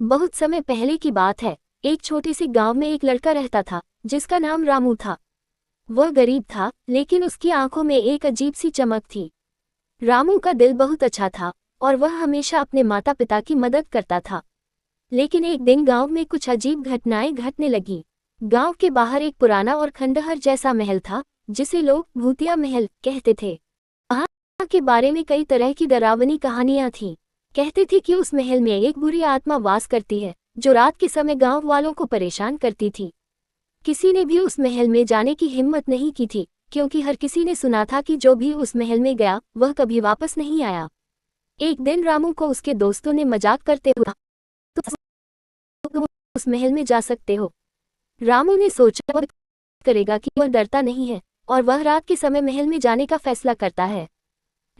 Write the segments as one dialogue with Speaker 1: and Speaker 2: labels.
Speaker 1: बहुत समय पहले की बात है। एक छोटे से गांव में एक लड़का रहता था जिसका नाम रामू था। वह गरीब था, लेकिन उसकी आंखों में एक अजीब सी चमक थी। रामू का दिल बहुत अच्छा था और वह हमेशा अपने माता पिता की मदद करता था। लेकिन एक दिन गांव में कुछ अजीब घटनाएं घटने लगी। गांव के बाहर एक पुराना और खंडहर जैसा महल था, जिसे लोग भूतिया महल कहते थे। वहां के बारे में कई तरह की डरावनी कहानियां थीं। कहते थे कि उस महल में एक बुरी आत्मा वास करती है, जो रात के समय गांव वालों को परेशान करती थी। किसी ने भी उस महल में जाने की हिम्मत नहीं की थी, क्योंकि हर किसी ने सुना था कि जो भी उस महल में गया वह कभी वापस नहीं आया। एक दिन रामू को उसके दोस्तों ने मजाक करते हुए, तुम उस महल में जा सकते हो। रामू ने सोचा वह करेगा कि वह डरता नहीं है, और वह रात के समय महल में जाने का फैसला करता है।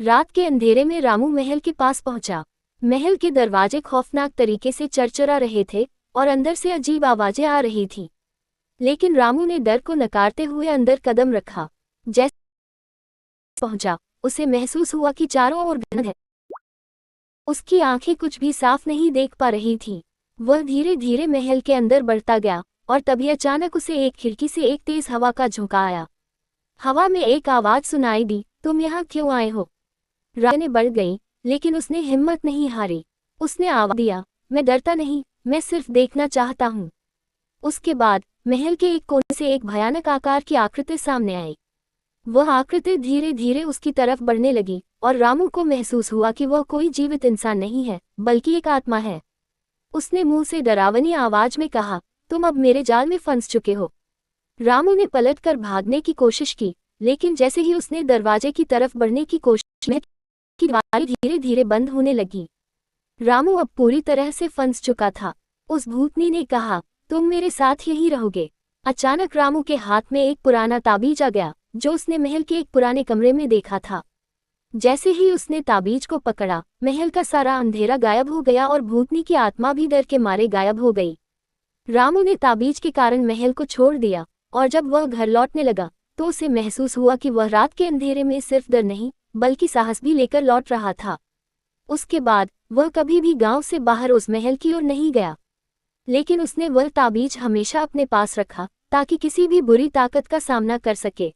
Speaker 1: रात के अंधेरे में रामू महल के पास पहुंचा। महल के दरवाजे खौफनाक तरीके से चरचरा रहे थे और अंदर से अजीब आवाजें आ रही थीं। लेकिन रामू ने डर को नकारते हुए अंदर कदम रखा। जैसे पहुंचा, उसे महसूस हुआ कि चारों ओर घन है। उसकी आंखें कुछ भी साफ नहीं देख पा रही थीं। वह धीरे धीरे महल के अंदर बढ़ता गया और तभी अचानक उसे एक खिड़की से एक तेज हवा का झोंका आया। हवा में एक आवाज सुनाई दी, तुम यहाँ क्यों आए हो? रात बढ़ गई, लेकिन उसने हिम्मत नहीं हारी। उसने आवाज दिया, मैं डरता नहीं, मैं सिर्फ देखना चाहता हूँ। उसके बाद महल के एक कोने से एक भयानक आकार की आकृति सामने आई। वह आकृति धीरे धीरे उसकी तरफ बढ़ने लगी और रामू को महसूस हुआ कि वह कोई जीवित इंसान नहीं है, बल्कि एक आत्मा है। उसने मुंह से डरावनी आवाज में कहा, तुम अब मेरे जाल में फंस चुके हो। रामू ने पलटकर भागने की कोशिश की, लेकिन जैसे ही उसने दरवाजे की तरफ बढ़ने की कोशिश में की दीवारें धीरे धीरे बंद होने लगी। रामू अब पूरी तरह से फंस चुका था। उस भूतनी ने कहा, तुम मेरे साथ यहीं रहोगे। अचानक रामू के हाथ में एक पुराना ताबीज आ गया, जो उसने महल के एक पुराने कमरे में देखा था। जैसे ही उसने ताबीज को पकड़ा, महल का सारा अंधेरा गायब हो गया और भूतनी की आत्मा भी डर के मारे गायब हो गई। रामू ने ताबीज के कारण महल को छोड़ दिया, और जब वह घर लौटने लगा तो उसे महसूस हुआ कि वह रात के अंधेरे में सिर्फ डर नहीं, बल्कि साहस भी लेकर लौट रहा था। उसके बाद वह कभी भी गांव से बाहर उस महल की ओर नहीं गया, लेकिन उसने वह ताबीज हमेशा अपने पास रखा, ताकि किसी भी बुरी ताकत का सामना कर सके।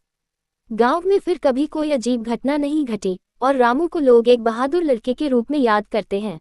Speaker 1: गांव में फिर कभी कोई अजीब घटना नहीं घटी और रामू को लोग एक बहादुर लड़के के रूप में याद करते हैं।